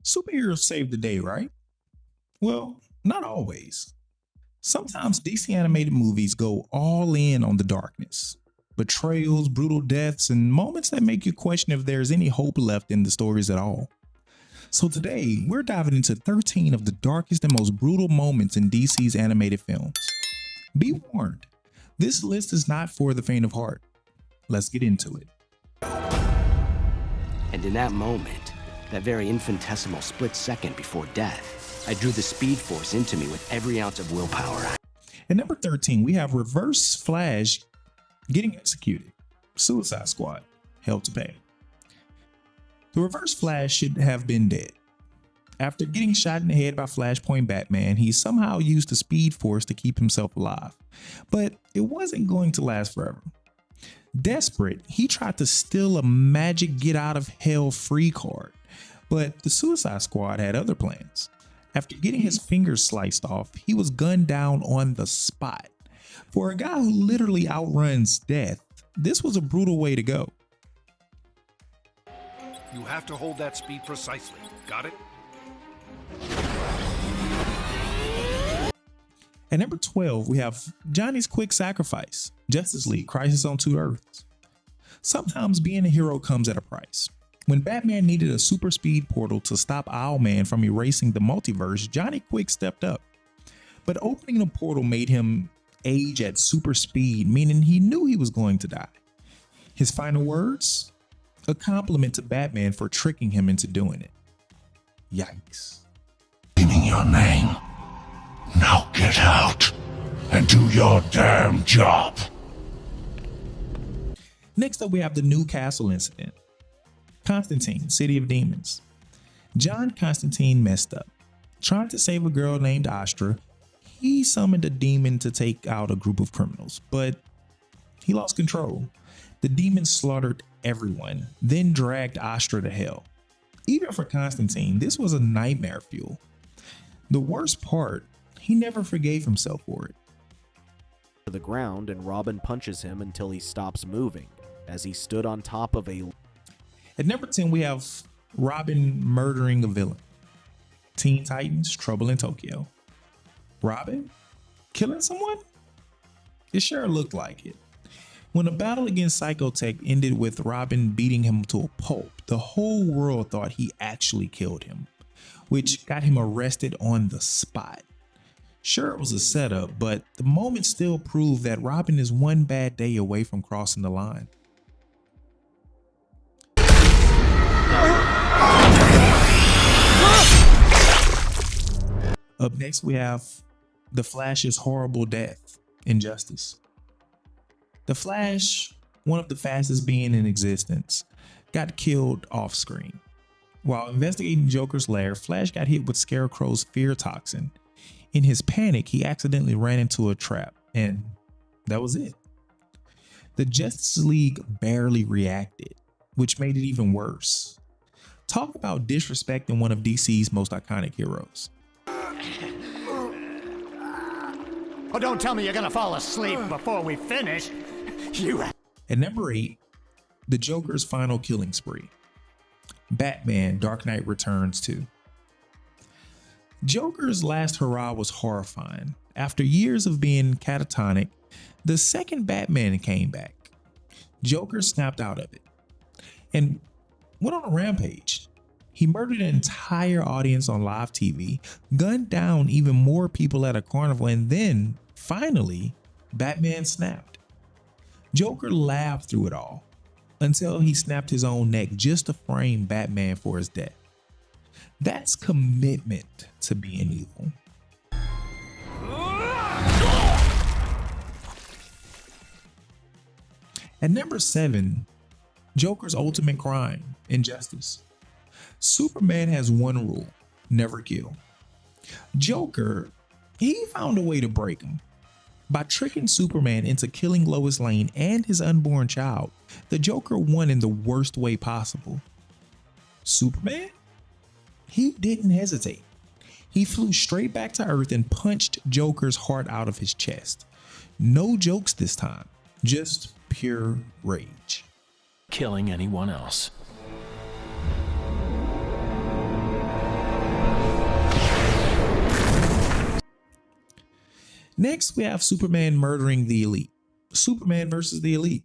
Superheroes save the day, right? Well, not always. Sometimes DC animated movies go all in on the darkness. Betrayals, brutal deaths, and moments that make you question if there's any hope left in the stories at all. So today, we're diving into 13 of the darkest and most brutal moments in DC's animated films. Be warned, this list is not for the faint of heart. Let's get into it. And in that moment, that very infinitesimal split second before death, I drew the Speed Force into me with every ounce of willpower. At number 13, we have Reverse Flash getting executed. Suicide Squad, held to pay. The Reverse Flash should have been dead. After getting shot in the head by Flashpoint Batman, he somehow used the Speed Force to keep himself alive. But it wasn't going to last forever. Desperate, he tried to steal a magic get out of hell free card, but the Suicide Squad had other plans. After getting his fingers sliced off, he was gunned down on the spot. For a guy who literally outruns death, this was a brutal way to go. You have to hold that speed precisely. Got it? At number 12, we have Johnny's quick sacrifice, Justice League Crisis on Two Earths. Sometimes being a hero comes at a price. When Batman needed a super speed portal to stop Owlman from erasing the multiverse, Johnny Quick stepped up. But opening the portal made him age at super speed, meaning he knew he was going to die. His final words? A compliment to Batman for tricking him into doing it. Yikes. Screaming your name. Now get out and do your damn job. Next up, we have the Newcastle incident. Constantine, City of Demons. John Constantine messed up. Trying to save a girl named Astra, he summoned a demon to take out a group of criminals, but he lost control. The demon slaughtered everyone, then dragged Astra to hell. Even for Constantine, this was a nightmare fuel. The worst part, he never forgave himself for it. To the ground, and Robin punches him until he stops moving as he stood on top of a... At number 10, we have Robin murdering a villain. Teen Titans, Trouble in Tokyo. Robin killing someone? It sure looked like it. When a battle against Psychotech ended with Robin beating him to a pulp, the whole world thought he actually killed him, which got him arrested on the spot. Sure, it was a setup, but the moment still proved that Robin is one bad day away from crossing the line. Up next, we have The Flash's horrible death, Injustice. The Flash, one of the fastest beings in existence, got killed off screen. While investigating Joker's lair, Flash got hit with Scarecrow's fear toxin. In his panic, he accidentally ran into a trap, and that was it. The Justice League barely reacted, which made it even worse. Talk about disrespecting one of DC's most iconic heroes. Oh, don't tell me you're gonna fall asleep before we finish. At number 8, the Joker's final killing spree. Batman Dark Knight Returns 2. Joker's last hurrah was horrifying. After years of being catatonic, the second Batman came back. Joker snapped out of it and went on a rampage. He murdered an entire audience on live TV, gunned down even more people at a carnival, and then, finally, Batman snapped. Joker laughed through it all, until he snapped his own neck just to frame Batman for his death. That's commitment to being evil. At number 7, Joker's ultimate crime, Injustice. Superman has one rule: never kill. Joker, he found a way to break him. By tricking Superman into killing Lois Lane and his unborn child, the Joker won in the worst way possible. Superman? He didn't hesitate. He flew straight back to Earth and punched Joker's heart out of his chest. No jokes this time, just pure rage. Killing anyone else. Next, we have Superman murdering the Elite. Superman versus the Elite.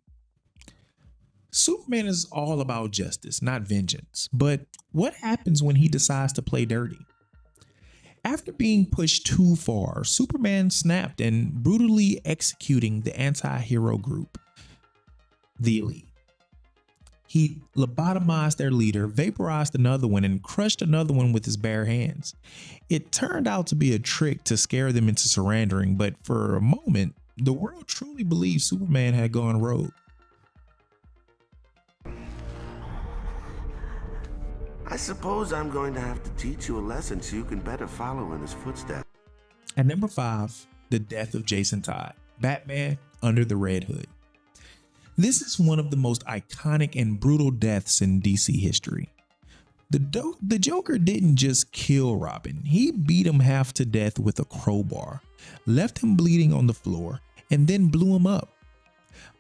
Superman is all about justice, not vengeance. But what happens when he decides to play dirty? After being pushed too far, Superman snapped and brutally executing the anti-hero group, the Elite. He lobotomized their leader, vaporized another one, and crushed another one with his bare hands. It turned out to be a trick to scare them into surrendering, but for a moment, the world truly believed Superman had gone rogue. I suppose I'm going to have to teach you a lesson so you can better follow in his footsteps. At number 5, the death of Jason Todd, Batman under the Red Hood. This is one of the most iconic and brutal deaths in DC history. The Joker didn't just kill Robin, he beat him half to death with a crowbar, left him bleeding on the floor, and then blew him up.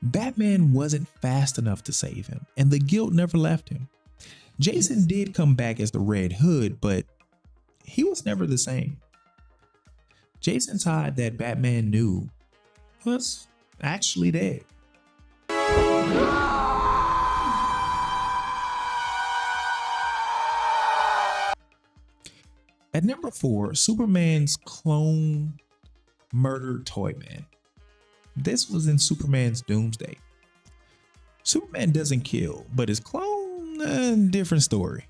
Batman wasn't fast enough to save him, and the guilt never left him. Jason did come back as the Red Hood, but he was never the same. Jason Todd, that Batman knew, was actually dead. At number 4, Superman's clone murdered Toyman. This was in Superman's Doomsday. Superman doesn't kill, but his clone, different story.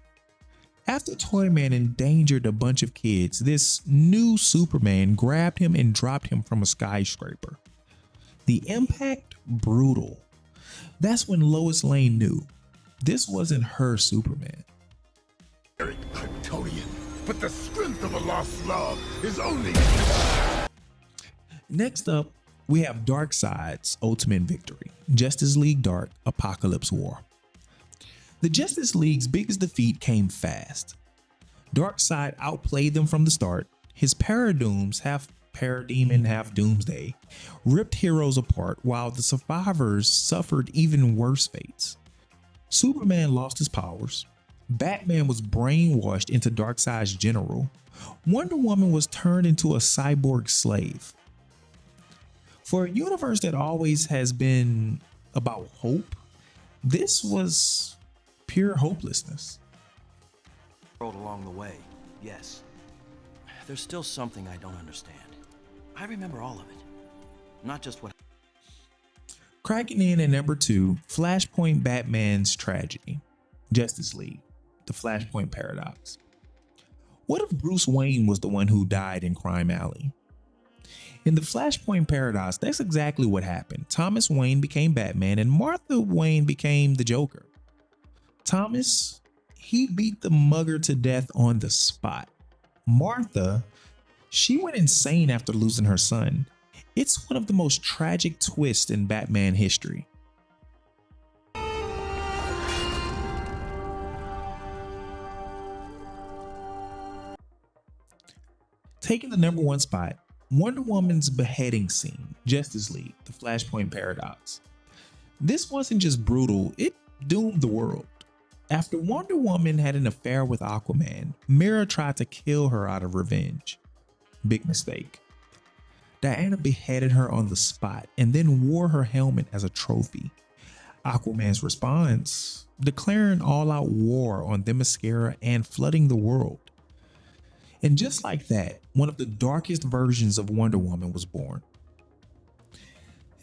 After Toyman endangered a bunch of kids, this new Superman grabbed him and dropped him from a skyscraper. The impact, brutal. That's when Lois Lane knew this wasn't her Superman. Kryptonian, but the strength of a lost love is only... Next up, we have Darkseid's ultimate victory, Justice League Dark Apocalypse War. The Justice League's biggest defeat came fast. Darkseid outplayed them from the start. His Paradooms, half Parademon, half Doomsday, ripped heroes apart while the survivors suffered even worse fates. Superman lost his powers. Batman was brainwashed into Darkseid's general. Wonder Woman was turned into a cyborg slave. For a universe that always has been about hope, this was pure hopelessness. World along the way, yes. There's still something I don't understand. I remember all of it, not just what. Cracking in at number 2, Flashpoint Batman's tragedy, Justice League, the Flashpoint Paradox. What if Bruce Wayne was the one who died in Crime Alley? In the Flashpoint Paradox, that's exactly what happened. Thomas Wayne became Batman and Martha Wayne became the Joker. Thomas, he beat the mugger to death on the spot. Martha, she went insane after losing her son. It's one of the most tragic twists in Batman history. Taking the number 1 spot, Wonder Woman's beheading scene, Justice League, the Flashpoint Paradox. This wasn't just brutal, it doomed the world. After Wonder Woman had an affair with Aquaman, Mira tried to kill her out of revenge. Big mistake. Diana beheaded her on the spot and then wore her helmet as a trophy. Aquaman's response, declaring all-out war on Themyscira and flooding the world. And just like that, one of the darkest versions of Wonder Woman was born.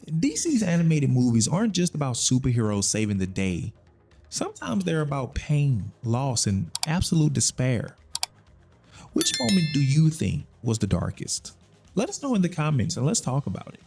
DC's animated movies aren't just about superheroes saving the day. Sometimes they're about pain, loss, and absolute despair. Which moment do you think was the darkest? Let us know in the comments and let's talk about it.